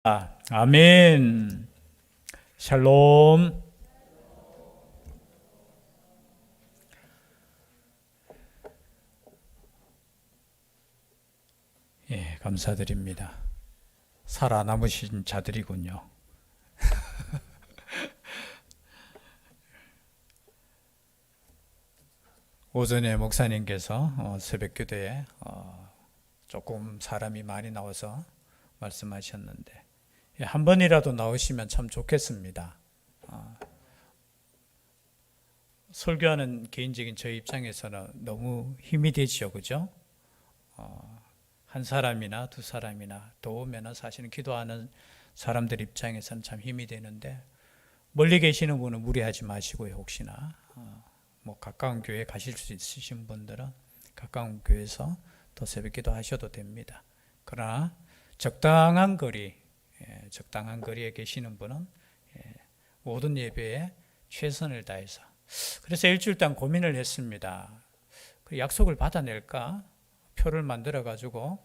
아멘. 샬롬. 예, 감사드립니다. 살아남으신 자들이군요. 오전에 목사님께서 새벽 기도에 조금 사람이 많이 나와서 말씀하셨는데 한 번이라도 나오시면 참 좋겠습니다. 설교하는 개인적인 저희 입장에서는 너무 힘이 되죠, 그죠? 한 사람이나 두 사람이나 더 오면은 사실은 기도하는 사람들 입장에서는 참 힘이 되는데 멀리 계시는 분은 무리하지 마시고요. 혹시나 뭐 가까운 교회 가실 수 있으신 분들은 가까운 교회에서 또 새벽 기도 하셔도 됩니다. 그러나 적당한 거리에 계시는 분은 모든 예배에 최선을 다해서, 그래서 일주일 동안 고민을 했습니다. 그 약속을 받아낼까? 표를 만들어 가지고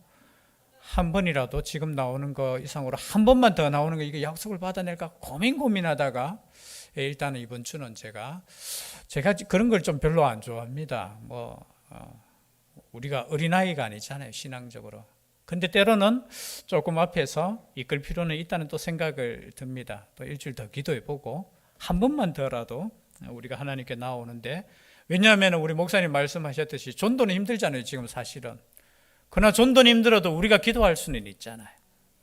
한 번이라도 지금 나오는 거 이상으로 한 번만 더 나오는 거, 이게 약속을 받아낼까 고민하다가 일단은 이번 주는 제가 그런 걸 좀 별로 안 좋아합니다. 우리가 어린아이가 아니잖아요, 신앙적으로. 근데 때로는 조금 앞에서 이끌 필요는 있다는 또 생각을 듭니다. 또 일주일 더 기도해보고 한 번만 더라도 우리가 하나님께 나오는데, 왜냐하면 우리 목사님 말씀하셨듯이 전도는 힘들잖아요, 지금 사실은. 그러나 전도는 힘들어도 우리가 기도할 수는 있잖아요.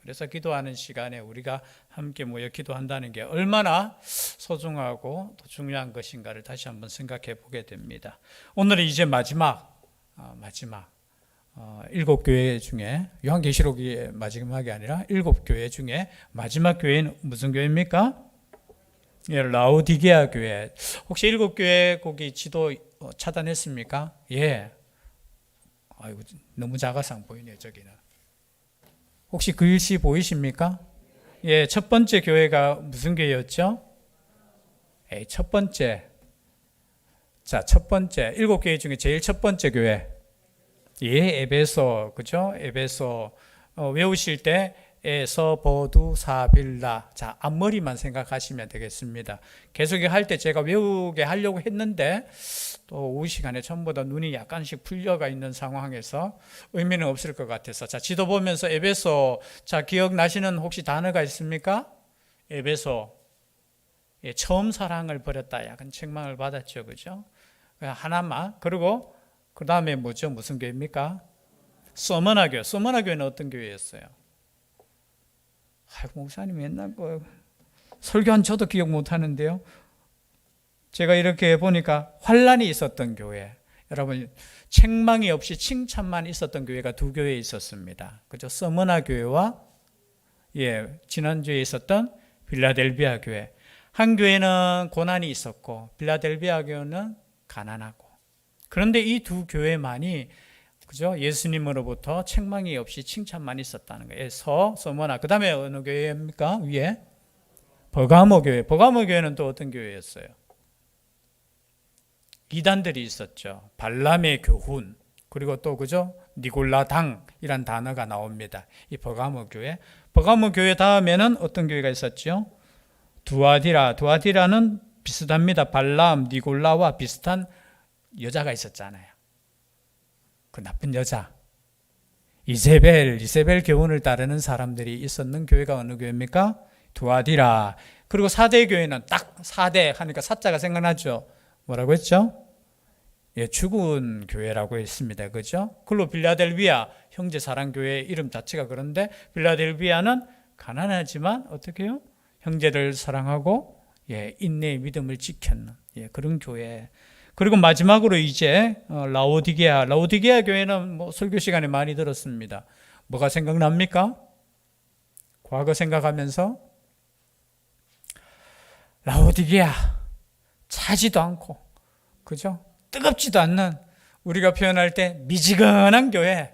그래서 기도하는 시간에 우리가 함께 모여 기도한다는 게 얼마나 소중하고 또 중요한 것인가를 다시 한번 생각해 보게 됩니다. 오늘은 이제 마지막 7교회 중에, 요한계시록이 마지막이 아니라 7교회 중에 마지막 교회는 무슨 교회입니까? 예, 라오디게아 교회. 혹시 7교회 거기 지도 차단했습니까? 예. 아이고, 너무 작아서 안 보이네요, 저기는. 혹시 글씨 보이십니까? 예, 첫 번째 교회가 무슨 교회였죠? 첫 번째. 자, 첫 번째. 7교회 중에 제일 첫 번째 교회. 예, 에베소, 그죠? 에베소. 외우실 때 에서 버두 사빌라. 자, 앞머리만 생각하시면 되겠습니다. 계속 할 때 제가 외우게 하려고 했는데 또 오후 시간에 전부 다 눈이 약간씩 풀려가 있는 상황에서 의미는 없을 것 같아서, 자, 지도 보면서 에베소, 자, 기억나시는 혹시 단어가 있습니까? 에베소. 예, 처음 사랑을 버렸다, 약간 책망을 받았죠, 그죠? 하나만. 그리고 그 다음에 뭐죠? 무슨 교회입니까? 서머나 교회. 서머나 교회는 어떤 교회였어요? 아이고, 목사님 맨날 설교한 저도 기억 못 하는데요. 제가 이렇게 보니까 환란이 있었던 교회. 여러분, 책망이 없이 칭찬만 있었던 교회가 두 교회 있었습니다. 그죠? 서머나 교회와 지난주에 있었던 빌라델비아 교회. 한 교회는 고난이 있었고 빌라델비아 교회는 가난하고. 그런데 이 두 교회만이, 그죠? 예수님으로부터 책망이 없이 칭찬만 있었다는 거예요. 서머나. 그 다음에 어느 교회입니까? 위에? 버가모 교회. 버가모 교회는 또 어떤 교회였어요? 이단들이 있었죠. 발람의 교훈. 그리고 또, 그죠? 니골라당이란 단어가 나옵니다. 이 버가모 교회. 버가모 교회 다음에는 어떤 교회가 있었죠? 두아디라. 두아디라는 비슷합니다. 발람, 니골라와 비슷한 여자가 있었잖아요. 그 나쁜 여자. 이세벨 교훈을 따르는 사람들이 있었는 교회가 어느 교회입니까? 두아디라. 그리고 사대 교회는 딱 사대 하니까 사자가 생각나죠? 뭐라고 했죠? 예, 죽은 교회라고 했습니다. 그죠? 그리고 빌라델비아, 형제 사랑교회 이름 자체가 그런데 빌라델비아는 가난하지만 어떻게 해요? 형제를 사랑하고 인내의 믿음을 지켰는 그런 교회. 그리고 마지막으로 이제 라오디게아 교회는 설교 시간에 많이 들었습니다. 뭐가 생각납니까? 과거 생각하면서 라오디게아 차지도 않고, 그죠? 뜨겁지도 않는, 우리가 표현할 때 미지근한 교회.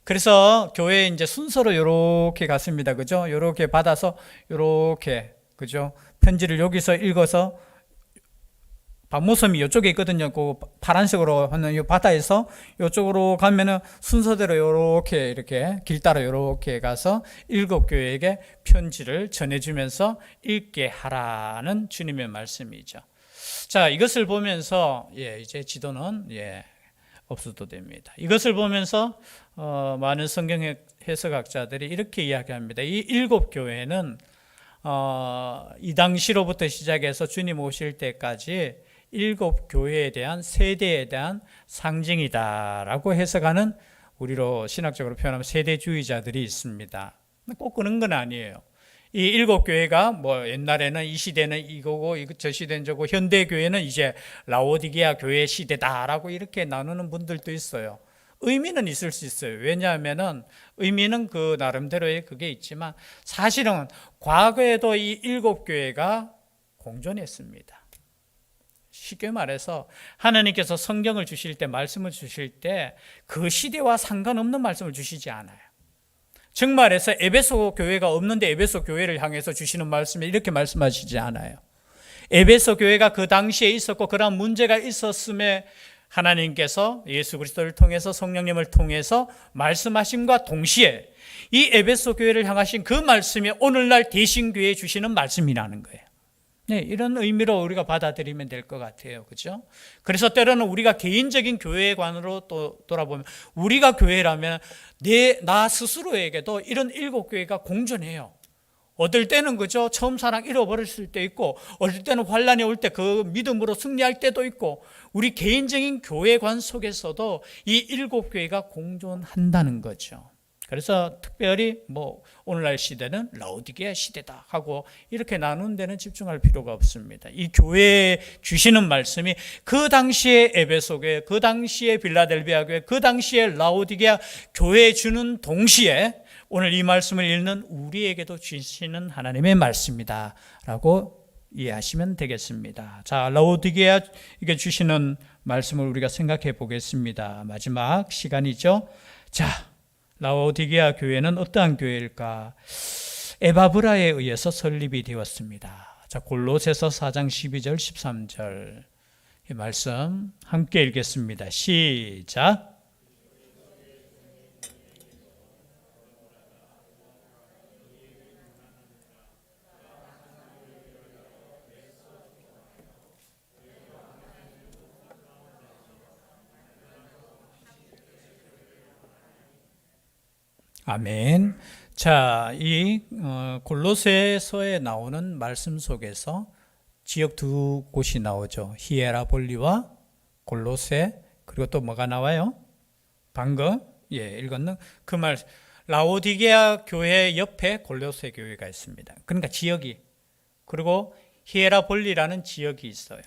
그래서 교회 이제 순서로 이렇게 갔습니다. 그죠? 이렇게 받아서 이렇게, 그죠? 편지를 여기서 읽어서 반모섬이 이쪽에 있거든요. 그 파란색으로 하는 이 바다에서 이쪽으로 가면은 순서대로 이렇게 길 따라 이렇게 가서 7교회에게 편지를 전해주면서 읽게 하라는 주님의 말씀이죠. 자, 이것을 보면서 이제 지도는 없어도 됩니다. 이것을 보면서 많은 성경 해석학자들이 이렇게 이야기합니다. 이 7교회는 이 당시로부터 시작해서 주님 오실 때까지 7교회에 대한 세대에 대한 상징이다라고 해석하는, 우리로 신학적으로 표현하면 세대주의자들이 있습니다. 꼭 그런 건 아니에요. 이 7교회가 뭐 옛날에는 이 시대는 이거고 저 시대는 저거, 현대교회는 이제 라오디게아 교회 시대다라고 이렇게 나누는 분들도 있어요. 의미는 있을 수 있어요. 왜냐하면은 의미는 그 나름대로의 그게 있지만 사실은 과거에도 이 7교회가 공존했습니다. 쉽게 말해서 하나님께서 성경을 주실 때, 말씀을 주실 때 그 시대와 상관없는 말씀을 주시지 않아요. 즉 말해서 에베소 교회가 없는데 에베소 교회를 향해서 주시는 말씀에 이렇게 말씀하시지 않아요. 에베소 교회가 그 당시에 있었고 그런 문제가 있었음에 하나님께서 예수 그리스도를 통해서, 성령님을 통해서 말씀하심과 동시에 이 에베소 교회를 향하신 그 말씀이 오늘날 대신교회에 주시는 말씀이라는 거예요. 이런 의미로 우리가 받아들이면 될 것 같아요. 그렇죠? 그래서 때로는 우리가 개인적인 교회관으로 또 돌아보면, 우리가 교회라면 나 스스로에게도 이런 7교회가 공존해요. 어떨 때는 그죠, 처음 사랑 잃어버렸을 때 있고, 어떨 때는 환란이 올 때 그 믿음으로 승리할 때도 있고, 우리 개인적인 교회관 속에서도 이 7교회가 공존한다는 거죠. 그래서 특별히 뭐 오늘날 시대는 라오디게아 시대다 하고 이렇게 나눈 데는 집중할 필요가 없습니다. 이 교회에 주시는 말씀이 그 당시에 에베소 교회, 그 당시에 빌라델비아 교회, 그 당시에 라오디게아 교회에 주는 동시에 오늘 이 말씀을 읽는 우리에게도 주시는 하나님의 말씀이다 라고 이해하시면 되겠습니다. 자, 라오디게아에게 주시는 말씀을 우리가 생각해 보겠습니다. 마지막 시간이죠. 자, 라오디게아 교회는 어떠한 교회일까? 에바브라에 의해서 설립이 되었습니다. 자, 골로새서 4장 12절 13절 이 말씀 함께 읽겠습니다. 시작. 아멘. 자, 이 골로새서에 나오는 말씀 속에서 지역 두 곳이 나오죠. 히에라볼리와 골로새. 그리고 또 뭐가 나와요? 방금 읽었는 그 말, 라오디게아 교회 옆에 골로새 교회가 있습니다. 그러니까 지역이, 그리고 히에라볼리라는 지역이 있어요.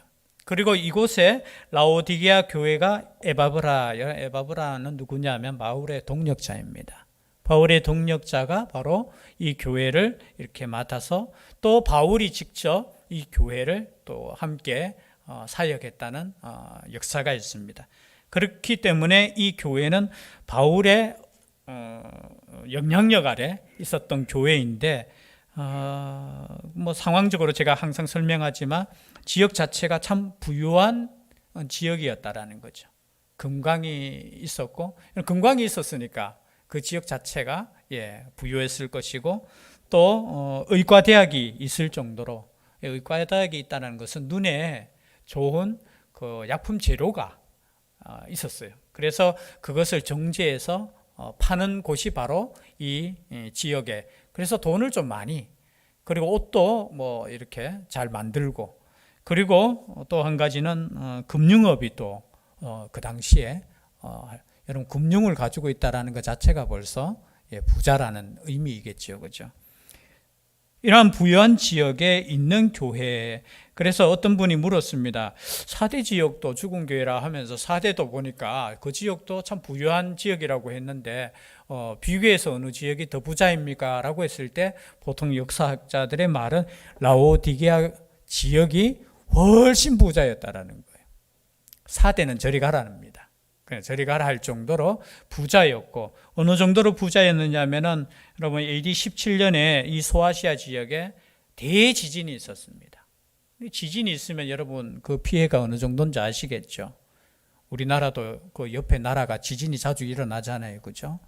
그리고 이곳에 라오디게아 교회가 에바브라예요. 에바브라는 누구냐면 바울의 동력자입니다. 바울의 동력자가 바로 이 교회를 이렇게 맡아서 또 바울이 직접 이 교회를 또 함께 사역했다는 역사가 있습니다. 그렇기 때문에 이 교회는 바울의 영향력 아래 있었던 교회인데, 뭐 상황적으로 제가 항상 설명하지만 지역 자체가 참 부유한 지역이었다라는 거죠. 금광이 있었고, 금광이 있었으니까 그 지역 자체가 부유했을 것이고, 또 의과대학이 있을 정도로, 의과대학이 있다는 것은 눈에 좋은 그 약품 재료가 있었어요. 그래서 그것을 정제해서 파는 곳이 바로 이 지역에, 그래서 돈을 좀 많이, 그리고 옷도 뭐 이렇게 잘 만들고, 그리고 또 한 가지는 금융업이 또 그 당시에 여러분 금융을 가지고 있다라는 것 자체가 벌써 부자라는 의미이겠죠, 그죠? 이러한 부유한 지역에 있는 교회. 그래서 어떤 분이 물었습니다. 4대 지역도 죽은 교회라 하면서 4대도 보니까 그 지역도 참 부유한 지역이라고 했는데 비교해서 어느 지역이 더 부자입니까? 라고 했을 때 보통 역사학자들의 말은 라오디게아 지역이 훨씬 부자였다라는 거예요. 4대는 저리 가라합니다. 저리 가라 할 정도로 부자였고, 어느 정도로 부자였느냐 하면은 여러분 AD 17년에 이 소아시아 지역에 대지진이 있었습니다. 지진이 있으면 여러분 그 피해가 어느 정도인지 아시겠죠? 우리나라도 그 옆에 나라가 지진이 자주 일어나잖아요. 그죠?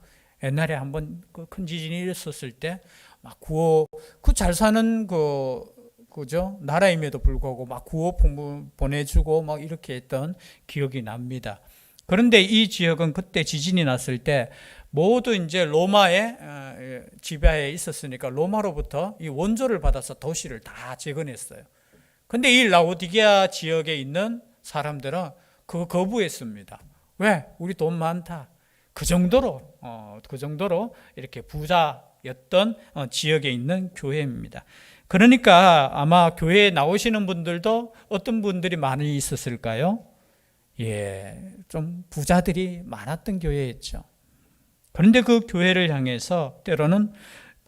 옛날에 한번 그 큰 지진이 일었을 때 막 구호, 그 잘 사는 그죠? 나라임에도 불구하고 막 구호 보내주고 막 이렇게 했던 기억이 납니다. 그런데 이 지역은 그때 지진이 났을 때 모두 이제 로마의 지배하에 있었으니까 로마로부터 이 원조를 받아서 도시를 다 재건했어요. 근데 이 라오디게아 지역에 있는 사람들은 그거 거부했습니다. 왜? 우리 돈 많다. 그 정도로 이렇게 부자였던 지역에 있는 교회입니다. 그러니까 아마 교회에 나오시는 분들도 어떤 분들이 많이 있었을까요? 좀 부자들이 많았던 교회였죠. 그런데 그 교회를 향해서 때로는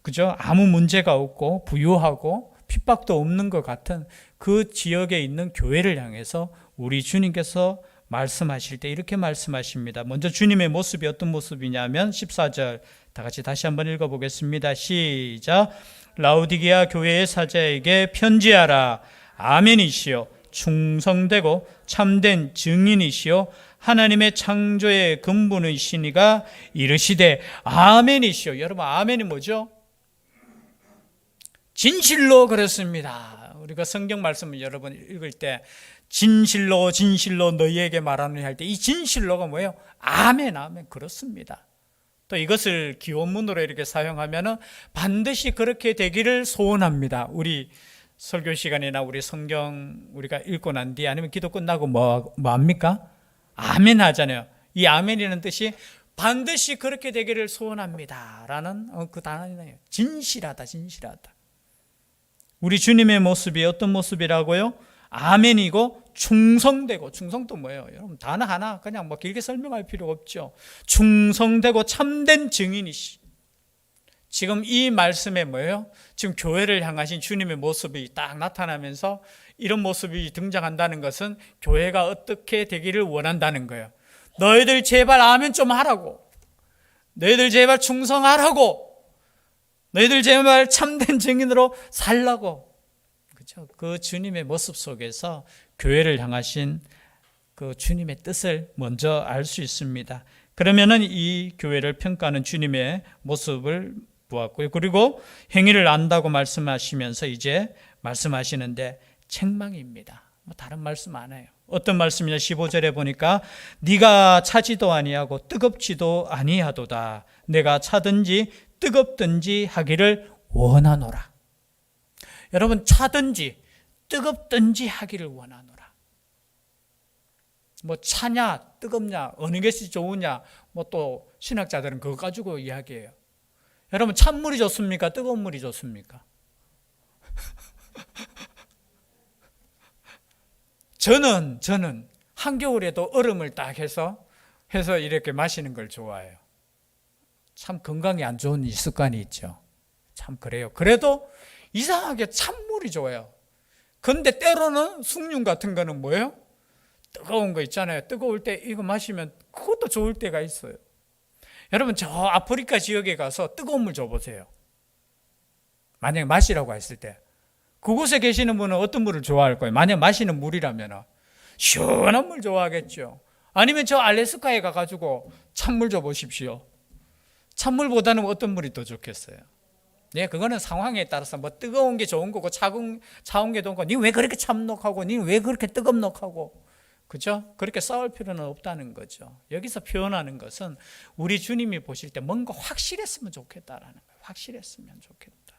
그저 아무 문제가 없고 부유하고 핍박도 없는 것 같은 그 지역에 있는 교회를 향해서 우리 주님께서 말씀하실 때 이렇게 말씀하십니다. 먼저 주님의 모습이 어떤 모습이냐면 14절 다 같이 다시 한번 읽어보겠습니다. 시작. 라오디게아 교회의 사자에게 편지하라. 아멘이시요 충성되고 참된 증인이시요 하나님의 창조의 근본이시니가 이르시되 아멘이시요. 여러분 아멘이 뭐죠? 진실로 그렇습니다. 우리가 성경 말씀을 여러분 읽을 때 진실로 진실로 너희에게 말하노니 할 때 이 진실로가 뭐예요? 아멘 아멘 그렇습니다. 또 이것을 기원문으로 이렇게 사용하면은 반드시 그렇게 되기를 소원합니다. 우리 설교 시간이나 우리 성경 우리가 읽고 난 뒤에 아니면 기도 끝나고 뭐 합니까? 아멘 하잖아요. 이 아멘이라는 뜻이 반드시 그렇게 되기를 소원합니다 라는 그 단어네요. 진실하다 진실하다. 우리 주님의 모습이 어떤 모습이라고요? 아멘이고 충성되고, 충성도 뭐예요? 여러분 단어 하나 그냥 뭐 길게 설명할 필요 없죠. 충성되고 참된 증인이시. 지금 이 말씀에 뭐예요? 지금 교회를 향하신 주님의 모습이 딱 나타나면서 이런 모습이 등장한다는 것은 교회가 어떻게 되기를 원한다는 거예요. 너희들 제발 아멘 좀 하라고. 너희들 제발 충성하라고. 너희들 제발 참된 증인으로 살라고. 그렇죠? 그 주님의 모습 속에서 교회를 향하신 그 주님의 뜻을 먼저 알 수 있습니다. 그러면은 이 교회를 평가하는 주님의 모습을 보았고요. 그리고 행위를 안다고 말씀하시면서 이제 말씀하시는데 책망입니다. 뭐 다른 말씀 안 해요. 어떤 말씀이냐? 15절에 보니까 네가 차지도 아니하고 뜨겁지도 아니하도다. 내가 차든지 뜨겁든지 하기를 원하노라. 여러분 차든지 뜨겁든지 하기를 원하노라. 뭐 차냐 뜨겁냐 어느 것이 좋으냐 뭐 또 신학자들은 그거 가지고 이야기해요. 여러분 찬물이 좋습니까? 뜨거운 물이 좋습니까? 저는 한겨울에도 얼음을 딱 해서 이렇게 마시는 걸 좋아해요. 참 건강에 안 좋은 이 습관이 있죠. 참 그래요. 그래도 이상하게 찬물이 좋아요. 근데 때로는 숭늉 같은 거는 뭐예요? 뜨거운 거 있잖아요. 뜨거울 때 이거 마시면 그것도 좋을 때가 있어요. 여러분 저 아프리카 지역에 가서 뜨거운 물 줘보세요. 만약에 마시라고 했을 때 그곳에 계시는 분은 어떤 물을 좋아할 거예요? 만약 마시는 물이라면 시원한 물 좋아하겠죠. 아니면 저 알래스카에 가가지고 찬물 줘보십시오. 찬물보다는 어떤 물이 더 좋겠어요? 네, 그거는 상황에 따라서 뭐 뜨거운 게 좋은 거고 차가운 게 좋은 거고 니 왜 그렇게 참녹하고 니 왜 그렇게 뜨겁녹하고 그죠? 그렇게 싸울 필요는 없다는 거죠. 여기서 표현하는 것은 우리 주님이 보실 때 뭔가 확실했으면 좋겠다라는 거예요. 확실했으면 좋겠다.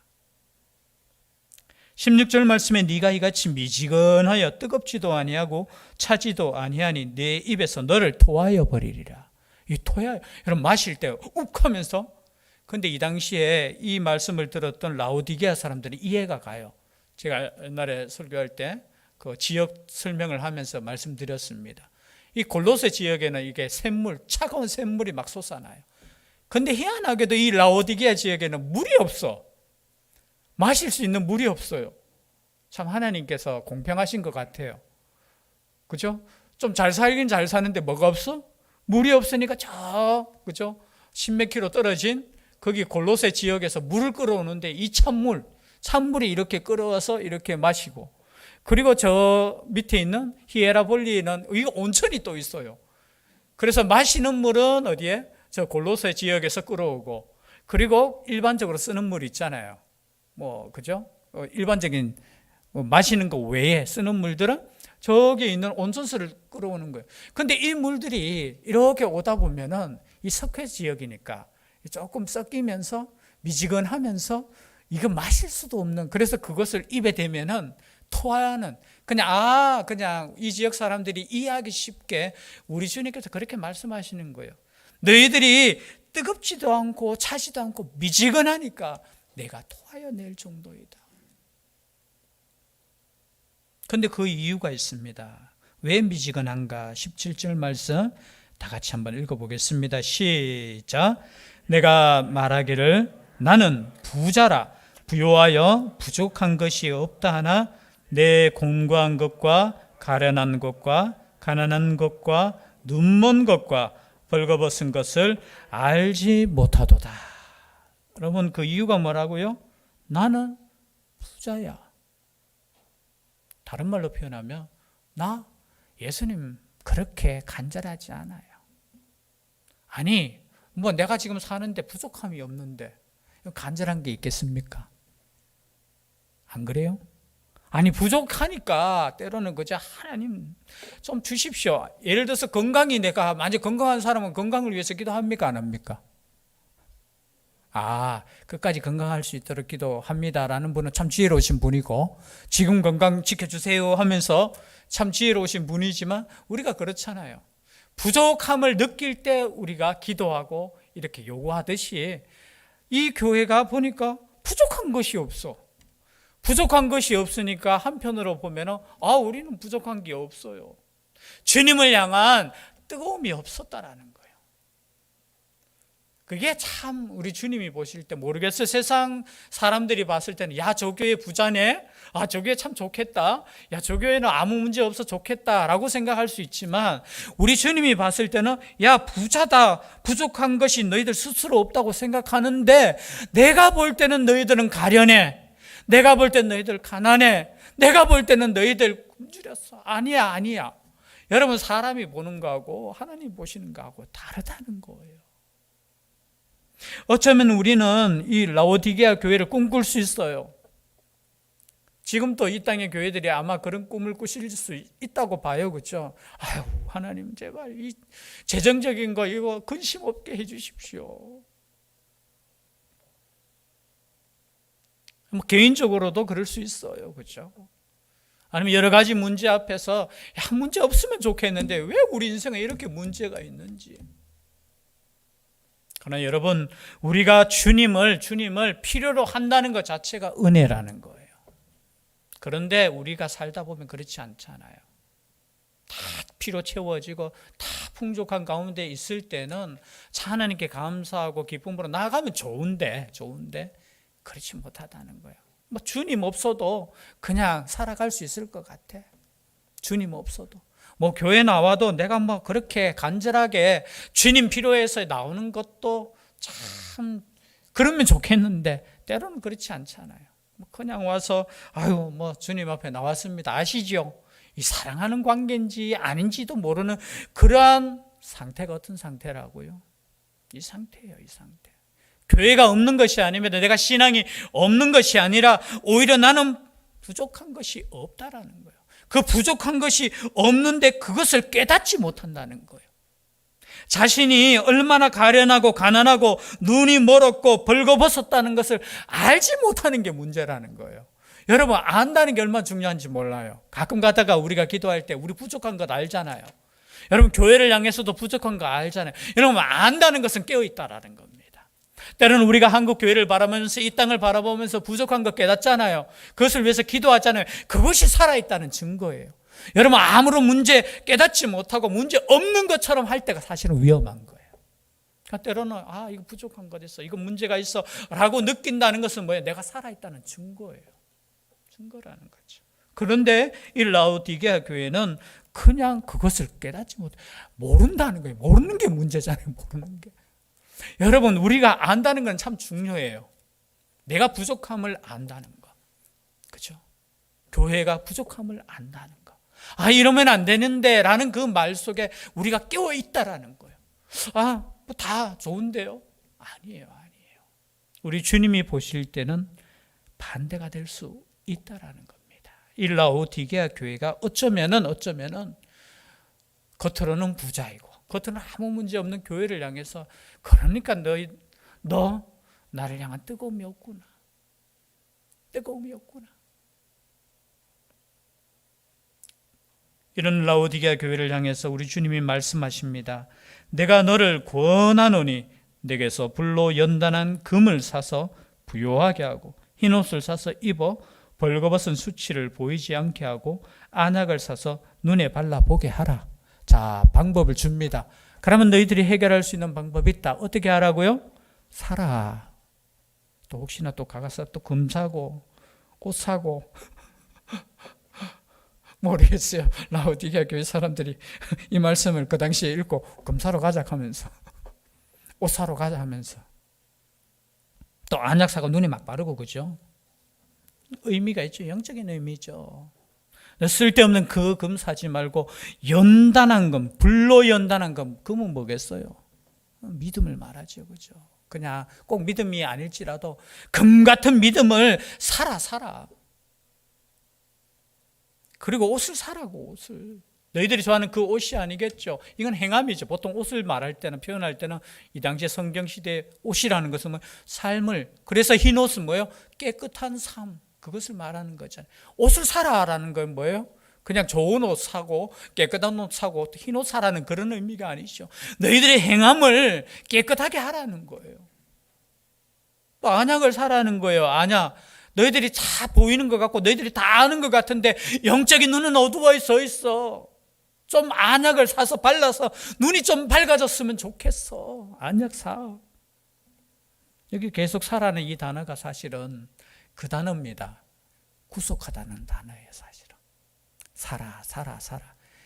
16절 말씀에 네가 이같이 미지근하여 뜨겁지도 아니하고 차지도 아니하니 내 입에서 너를 토하여 버리리라. 이 토야 여러분 마실 때 욱하면서 근데 이 당시에 이 말씀을 들었던 라오디게아 사람들이 이해가 가요. 제가 옛날에 설교할 때 그 지역 설명을 하면서 말씀드렸습니다. 이 골로새 지역에는 이게 샘물, 차가운 샘물이 막 솟아나요. 근데 희한하게도 이 라오디게아 지역에는 물이 없어. 마실 수 있는 물이 없어요. 참 하나님께서 공평하신 것 같아요. 그죠? 좀 잘 살긴 잘 사는데 뭐가 없어? 물이 없으니까 그죠? 십몇 킬로 떨어진 거기 골로새 지역에서 물을 끌어오는데 이 찬물이 이렇게 끌어와서 이렇게 마시고 그리고 저 밑에 있는 히에라볼리는 이거 온천이 또 있어요. 그래서 마시는 물은 어디에? 저 골로새 지역에서 끌어오고, 그리고 일반적으로 쓰는 물 있잖아요. 그죠? 일반적인 마시는 거 외에 쓰는 물들은 저기 있는 온천수를 끌어오는 거예요. 근데 이 물들이 이렇게 오다 보면은 이 석회 지역이니까 조금 섞이면서 미지근하면서 이거 마실 수도 없는, 그래서 그것을 입에 대면은 토하는, 그냥 이 지역 사람들이 이해하기 쉽게 우리 주님께서 그렇게 말씀하시는 거예요. 너희들이 뜨겁지도 않고 차지도 않고 미지근하니까 내가 토하여 낼 정도이다. 근데 그 이유가 있습니다. 왜 미지근한가? 17절 말씀 다 같이 한번 읽어보겠습니다. 시작. 내가 말하기를 나는 부자라 부요하여 부족한 것이 없다 하나 내 공고한 것과 가련한 것과 가난한 것과 눈먼 것과 벌거벗은 것을 알지 못하도다. 여러분, 그 이유가 뭐라고요? 나는 부자야. 다른 말로 표현하면 나 예수님 그렇게 간절하지 않아요. 아니, 내가 지금 사는데 부족함이 없는데 간절한 게 있겠습니까? 안 그래요? 아니, 부족하니까 때로는 그저 하나님 좀 주십시오. 예를 들어서 건강이, 내가 만약 건강한 사람은 건강을 위해서 기도합니까? 안 합니까? 끝까지 건강할 수 있도록 기도합니다라는 분은 참 지혜로우신 분이고, 지금 건강 지켜주세요 하면서 참 지혜로우신 분이지만, 우리가 그렇잖아요. 부족함을 느낄 때 우리가 기도하고 이렇게 요구하듯이 이 교회가 보니까 부족한 것이 없어. 부족한 것이 없으니까 한편으로 보면 우리는 부족한 게 없어요. 주님을 향한 뜨거움이 없었다라는 거예요. 그게 참 우리 주님이 보실 때 모르겠어요. 세상 사람들이 봤을 때는 저 교회 부자네, 저 교회 참 좋겠다, 저 교회는 아무 문제 없어 좋겠다라고 생각할 수 있지만, 우리 주님이 봤을 때는 부자다, 부족한 것이 너희들 스스로 없다고 생각하는데 내가 볼 때는 너희들은 가련해, 내가 볼 때는 너희들 가난해, 내가 볼 때는 너희들 굶주렸어. 아니야. 여러분, 사람이 보는 거하고 하나님 보시는 거하고 다르다는 거예요. 어쩌면 우리는 이 라오디게아 교회를 꿈꿀 수 있어요. 지금도 이 땅의 교회들이 아마 그런 꿈을 꾸실 수 있다고 봐요. 그렇죠? 하나님 제발 이 재정적인 거 이거 근심 없게 해 주십시오. 개인적으로도 그럴 수 있어요. 그렇죠? 아니면 여러 가지 문제 앞에서 문제 없으면 좋겠는데 왜 우리 인생에 이렇게 문제가 있는지. 그러나 여러분, 우리가 주님을 필요로 한다는 것 자체가 은혜라는 거예요. 그런데 우리가 살다 보면 그렇지 않잖아요. 다 필요 채워지고 다 풍족한 가운데 있을 때는 하나님께 감사하고 기쁨으로 나아가면 좋은데 그렇지 못하다는 거예요. 주님 없어도 그냥 살아갈 수 있을 것 같아. 주님 없어도. 교회 나와도 내가 그렇게 간절하게 주님 필요해서 나오는 것도 참 그러면 좋겠는데 때로는 그렇지 않잖아요. 그냥 와서 주님 앞에 나왔습니다. 아시죠? 이 사랑하는 관계인지 아닌지도 모르는 그러한 상태가 어떤 상태라고요? 이 상태예요, 이 상태. 교회가 없는 것이 아니면 내가 신앙이 없는 것이 아니라 오히려 나는 부족한 것이 없다라는 거예요. 그 부족한 것이 없는데 그것을 깨닫지 못한다는 거예요. 자신이 얼마나 가련하고 가난하고 눈이 멀었고 벌거벗었다는 것을 알지 못하는 게 문제라는 거예요. 여러분, 안다는 게 얼마나 중요한지 몰라요. 가끔 가다가 우리가 기도할 때 우리 부족한 것 알잖아요. 여러분, 교회를 향해서도 부족한 거 알잖아요. 여러분, 안다는 것은 깨어있다라는 겁니다. 때로는 우리가 한국 교회를 바라보면서 이 땅을 바라보면서 부족한 거 깨닫잖아요. 그것을 위해서 기도하잖아요. 그것이 살아있다는 증거예요. 여러분, 아무런 문제 깨닫지 못하고 문제 없는 것처럼 할 때가 사실은 위험한 거예요. 그러니까 때로는 이거 부족한 것 있어, 이거 문제가 있어 라고 느낀다는 것은 뭐예요? 내가 살아있다는 증거예요. 증거라는 거죠. 그런데 이 라오디게아 교회는 그냥 그것을 깨닫지 못해, 모른다는 거예요. 모르는 게 문제잖아요. 모르는 게. 여러분, 우리가 안다는 건 참 중요해요. 내가 부족함을 안다는 거. 그죠? 교회가 부족함을 안다는 거. 이러면 안 되는데 라는 그 말 속에 우리가 깨어 있다라는 거예요. 뭐 다 좋은데요? 아니에요. 우리 주님이 보실 때는 반대가 될 수 있다라는 겁니다. 이 라오디게아 교회가 어쩌면은 겉으로는 부자이고 겉으로는 아무 문제 없는 교회를 향해서, 그러니까 너 나를 향한 뜨거움이 없구나. 이런 라오디게아 교회를 향해서 우리 주님이 말씀하십니다. 내가 너를 권하노니 내게서 불로 연단한 금을 사서 부요하게 하고 흰옷을 사서 입어 벌거벗은 수치를 보이지 않게 하고 안약을 사서 눈에 발라보게 하라. 자, 방법을 줍니다. 그러면 너희들이 해결할 수 있는 방법이 있다. 어떻게 하라고요? 사라. 또 혹시나 또 가서 또 금 사고 꽃 사고 모르겠어요. 라오디게아 교회 사람들이 이 말씀을 그 당시에 읽고 금 사러 가자 하면서 옷 사러 가자 하면서 또 안약 사고 눈에 막 바르고, 그죠? 의미가 있죠. 영적인 의미죠. 쓸데없는 그 금 사지 말고 연단한 금, 불로 연단한 금, 금은 뭐겠어요? 믿음을 말하죠, 그죠? 그냥 꼭 믿음이 아닐지라도 금 같은 믿음을 사라. 그리고 옷을 사라고, 옷을. 너희들이 좋아하는 그 옷이 아니겠죠. 이건 행함이죠. 보통 옷을 말할 때는, 표현할 때는 이 당시에 성경시대의 옷이라는 것은 뭐 삶을, 그래서 흰 옷은 뭐예요? 깨끗한 삶, 그것을 말하는 거잖아요. 옷을 사라라는 건 뭐예요? 그냥 좋은 옷 사고 깨끗한 옷 사고 흰 옷 사라는 그런 의미가 아니죠. 너희들의 행함을 깨끗하게 하라는 거예요. 또 안약을 사라는 거예요. 안약. 너희들이 다 보이는 것 같고 너희들이 다 아는 것 같은데 영적인 눈은 어두워 서 있어. 좀 안약을 사서 발라서 눈이 좀 밝아졌으면 좋겠어. 안약 사. 여기 계속 사라는 이 단어가 사실은 그 단어입니다. 구속하다는 단어예요, 사실은. 살아.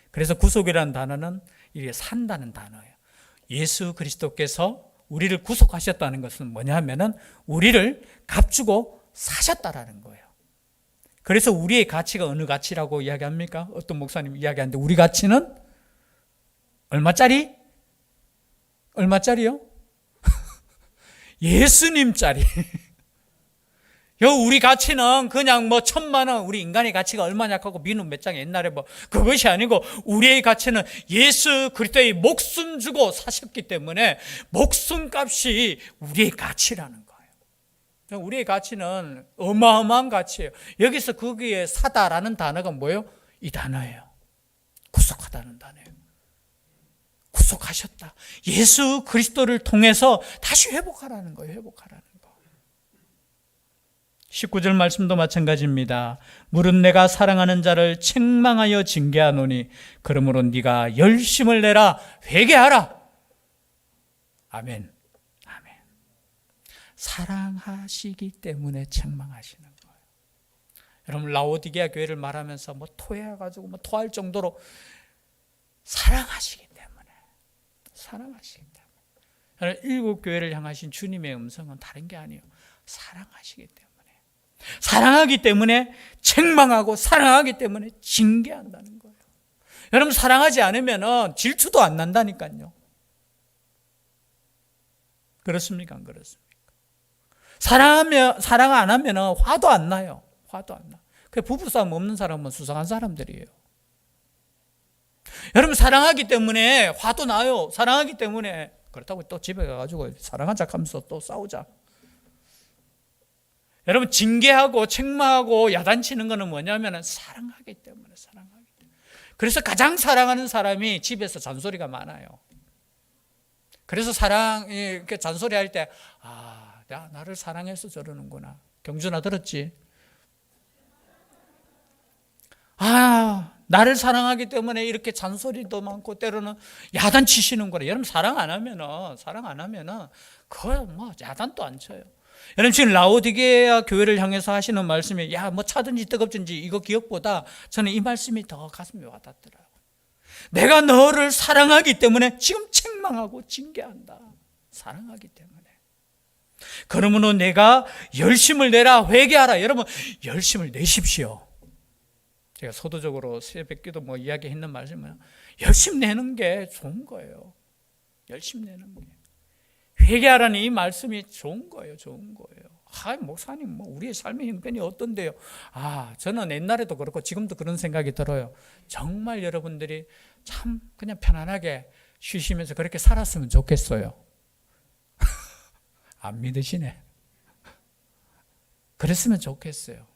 그래서 구속이라는 단어는 이게 산다는 단어예요. 예수 그리스도께서 우리를 구속하셨다는 것은 뭐냐 하면은 우리를 값주고 사셨다라는 거예요. 그래서 우리의 가치가 어느 가치라고 이야기합니까? 어떤 목사님 이야기하는데 우리 가치는 얼마짜리? 얼마짜리요? 예수님짜리. 우리 가치는 그냥 뭐 1,000,000원, 우리 인간의 가치가 얼마냐고 민원 몇 장 옛날에 뭐 그것이 아니고 우리의 가치는 예수 그리스도의 목숨 주고 사셨기 때문에 목숨값이 우리의 가치라는 거예요. 우리의 가치는 어마어마한 가치예요. 여기서 거기에 사다라는 단어가 뭐예요? 이 단어예요. 구속하다는 단어예요. 구속하셨다. 예수 그리스도를 통해서 다시 회복하라는 거예요. 회복하라는 거. 19절 말씀도 마찬가지입니다. 무릇 내가 사랑하는 자를 책망하여 징계하노니 그러므로 네가 열심을 내라 회개하라. 아멘. 아멘. 사랑하시기 때문에 책망하시는 거예요. 여러분 라오디게아 교회를 말하면서 뭐 토해가지고 뭐 토할 정도로 사랑하시기 때문에. 일곱 교회를 향하신 주님의 음성은 다른 게 아니에요. 사랑하시기 때문에. 사랑하기 때문에 책망하고 사랑하기 때문에 징계한다는 거예요. 여러분 사랑하지 않으면 질투도 안 난다니까요. 그렇습니까? 안 그렇습니까? 사랑 안 하면 화도 안 나요. 화도 안 나. 그 부부싸움 없는 사람은 수상한 사람들이에요. 여러분 사랑하기 때문에 화도 나요. 사랑하기 때문에. 그렇다고 또 집에 가가지고 사랑하자 하면서 또 싸우자. 여러분 징계하고 책망하고 야단치는 거는 뭐냐면 사랑하기 때문에. 그래서 가장 사랑하는 사람이 집에서 잔소리가 많아요. 그래서 이렇게 잔소리할 때 나를 사랑해서 저러는구나. 경준아 들었지? 나를 사랑하기 때문에 이렇게 잔소리도 많고 때로는 야단치시는구나. 여러분 사랑 안 하면은 그거 뭐 야단도 안 쳐요. 여러분 지금 라오디게아 교회를 향해서 하시는 말씀이 뭐 차든지 뜨겁든지 이거 기억보다 저는 이 말씀이 더 가슴에 와닿더라고요. 내가 너를 사랑하기 때문에 지금 책망하고 징계한다. 사랑하기 때문에. 그러므로 내가 열심을 내라 회개하라. 여러분 열심을 내십시오. 제가 서두적으로 새벽기도 뭐 이야기했는 말씀은 열심 내는 게 좋은 거예요. 열심 내는 게. 회개하라는 이 말씀이 좋은 거예요. 좋은 거예요. 목사님, 뭐 우리의 삶의 형편이 어떤데요? 저는 옛날에도 그렇고 지금도 그런 생각이 들어요. 정말 여러분들이 참 그냥 편안하게 쉬시면서 그렇게 살았으면 좋겠어요. 안 믿으시네. 그랬으면 좋겠어요.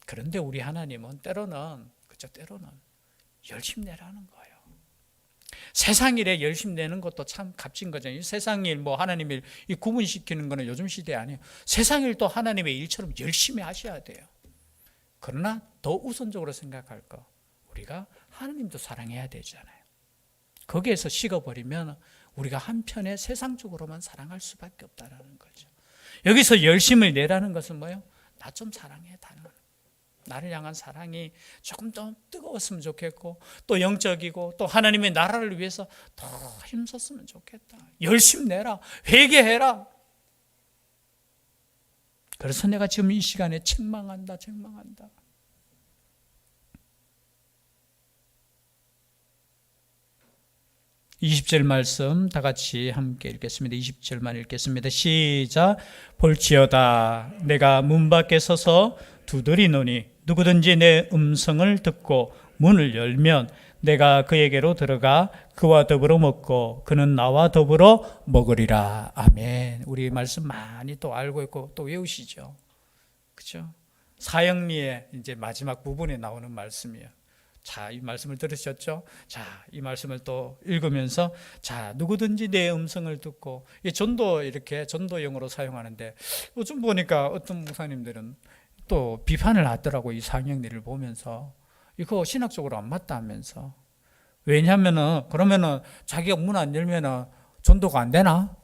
그런데 우리 하나님은 때로는 열심히 내라는 거예요. 세상 일에 열심히 내는 것도 참 값진 거죠. 세상 일, 하나님 일, 이 구분시키는 거는 요즘 시대 아니에요. 세상 일도 하나님의 일처럼 열심히 하셔야 돼요. 그러나 더 우선적으로 생각할 거, 우리가 하나님도 사랑해야 되잖아요. 거기에서 식어버리면 우리가 한편에 세상적으로만 사랑할 수밖에 없다는 거죠. 여기서 열심을 내라는 것은 뭐예요? 나 좀 사랑해 달라는, 나를 향한 사랑이 조금 더 뜨거웠으면 좋겠고, 또 영적이고, 또 하나님의 나라를 위해서 더 힘썼으면 좋겠다. 열심 내라. 회개해라. 그래서 내가 지금 이 시간에 책망한다. 20절 말씀 다 같이 함께 읽겠습니다. 20절만 읽겠습니다. 시작. 볼지어다 내가 문 밖에 서서 두드리노니 누구든지 내 음성을 듣고 문을 열면 내가 그에게로 들어가 그와 더불어 먹고 그는 나와 더불어 먹으리라. 아멘. 우리 말씀 많이 또 알고 있고 또 외우시죠. 그렇죠? 사형리의 이제 마지막 부분에 나오는 말씀이에요. 자, 이 말씀을 들으셨죠? 자, 이 말씀을 또 읽으면서, 자, 누구든지 내 음성을 듣고, 이 전도 이렇게 전도용어로 사용하는데, 요즘 보니까 어떤 목사님들은 또 비판을 하더라고, 이 사형리를 보면서. 이거 신학적으로 안 맞다 하면서. 왜냐면은, 그러면은 자기가 문 안 열면은 전도가 안 되나?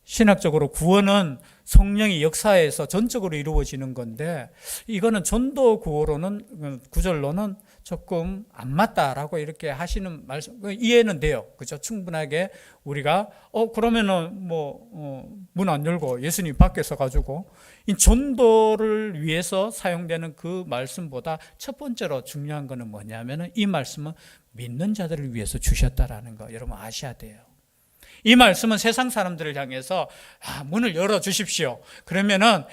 신학적으로 구원은 성령의 역사에서 전적으로 이루어지는 건데, 이거는 전도 구절로는 조금 안 맞다라고 이렇게 하시는 말씀, 이해는 돼요. 그죠? 충분하게 우리가, 그러면은 문 안 열고 예수님 밖에서 가지고, 이 전도를 위해서 사용되는 그 말씀보다 첫 번째로 중요한 거는 뭐냐면은 이 말씀은 믿는 자들을 위해서 주셨다라는 거 여러분 아셔야 돼요. 이 말씀은 세상 사람들을 향해서 문을 열어 주십시오. 그러면은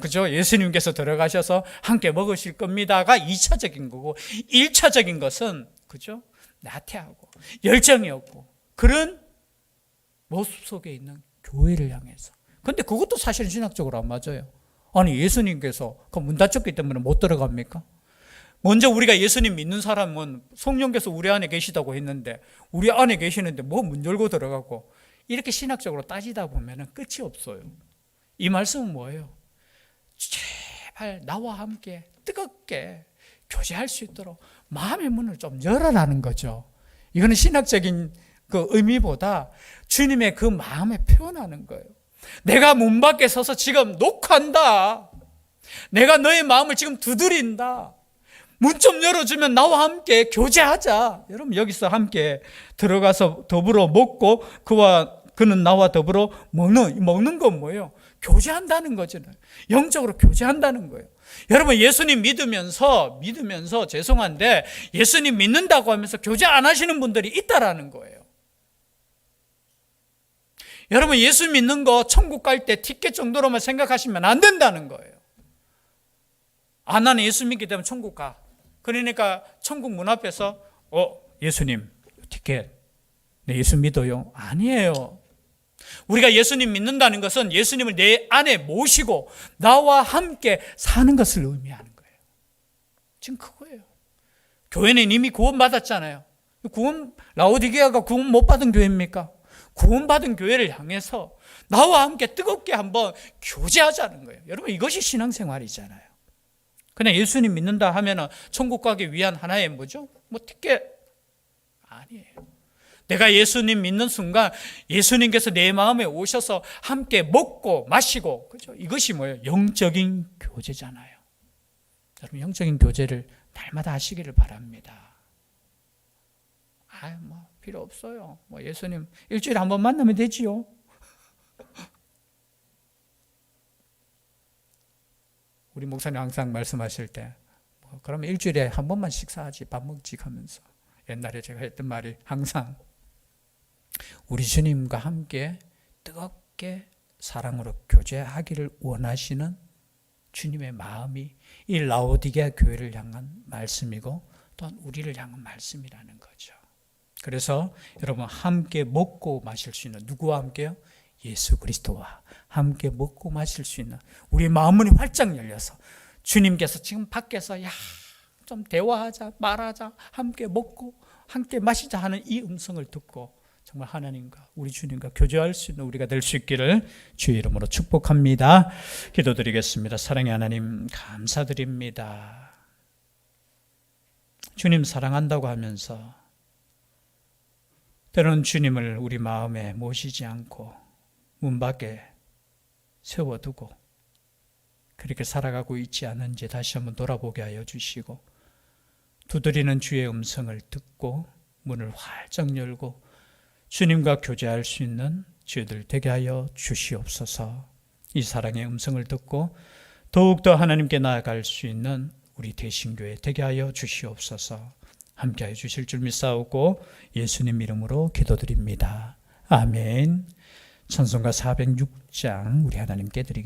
그죠? 예수님께서 들어가셔서 함께 먹으실 겁니다가 2차적인 거고, 1차적인 것은 그죠? 나태하고 열정이 없고 그런 모습 속에 있는 교회를 향해서. 근데 그것도 사실은 신학적으로 안 맞아요. 아니 예수님께서 그 문 닫혔기 때문에 못 들어갑니까? 먼저 우리가 예수님 믿는 사람은 성령께서 우리 안에 계시다고 했는데, 우리 안에 계시는데 문 열고 들어가고, 이렇게 신학적으로 따지다 보면 끝이 없어요. 이 말씀은 뭐예요? 제발 나와 함께 뜨겁게 교제할 수 있도록 마음의 문을 좀 열어라는 거죠. 이거는 신학적인 그 의미보다 주님의 그 마음에 표현하는 거예요. 내가 문 밖에 서서 지금 녹화한다. 내가 너의 마음을 지금 두드린다. 문 좀 열어주면 나와 함께 교제하자. 여러분 여기서 함께 들어가서 더불어 먹고 그는 나와 더불어 먹는 건 뭐예요? 교제한다는 거잖아요. 영적으로 교제한다는 거예요. 여러분 예수님 믿으면서 죄송한데 예수님 믿는다고 하면서 교제 안 하시는 분들이 있다라는 거예요. 여러분 예수 믿는 거 천국 갈 때 티켓 정도로만 생각하시면 안 된다는 거예요. 나는 예수 믿기 때문에 천국 가. 그러니까 천국 문 앞에서 예수님 티켓 네 예수 믿어요. 아니에요. 우리가 예수님 믿는다는 것은 예수님을 내 안에 모시고 나와 함께 사는 것을 의미하는 거예요. 지금 그거예요. 교회는 이미 구원받았잖아요. 라오디게아가 구원 못 받은 교회입니까? 구원받은 교회를 향해서 나와 함께 뜨겁게 한번 교제하자는 거예요. 여러분 이것이 신앙생활이잖아요. 그냥 예수님 믿는다 하면은 천국 가기 위한 하나의 뭐죠? 티켓 아니에요. 내가 예수님 믿는 순간 예수님께서 내 마음에 오셔서 함께 먹고 마시고, 그죠? 이것이 뭐예요? 영적인 교제잖아요. 여러분 영적인 교제를 날마다 하시기를 바랍니다. 필요 없어요. 예수님 일주일에 한 번 만나면 되지요. 우리 목사님 항상 말씀하실 때 그러면 일주일에 한 번만 식사하지, 밥 먹지 하면서. 옛날에 제가 했던 말이 항상 우리 주님과 함께 뜨겁게 사랑으로 교제하기를 원하시는 주님의 마음이 이 라오디게아 교회를 향한 말씀이고 또한 우리를 향한 말씀이라는 거죠. 그래서 여러분 함께 먹고 마실 수 있는, 누구와 함께요? 예수 그리스도와 함께 먹고 마실 수 있는, 우리 마음문이 활짝 열려서 주님께서 지금 밖에서 좀 대화하자, 말하자, 함께 먹고 함께 마시자 하는 이 음성을 듣고 정말 하나님과 우리 주님과 교제할 수 있는 우리가 될 수 있기를 주의 이름으로 축복합니다. 기도드리겠습니다. 사랑의 하나님 감사드립니다. 주님 사랑한다고 하면서 때로는 주님을 우리 마음에 모시지 않고 문 밖에 세워두고 그렇게 살아가고 있지 않은지 다시 한번 돌아보게 하여 주시고, 두드리는 주의 음성을 듣고 문을 활짝 열고 주님과 교제할 수 있는 저희들 되게 하여 주시옵소서. 이 사랑의 음성을 듣고 더욱더 하나님께 나아갈 수 있는 우리 대신교회 되게 하여 주시옵소서. 함께하여 주실 줄 믿사오고 예수님 이름으로 기도드립니다. 아멘. 찬송가 406장 우리 하나님께 드리겠습니다.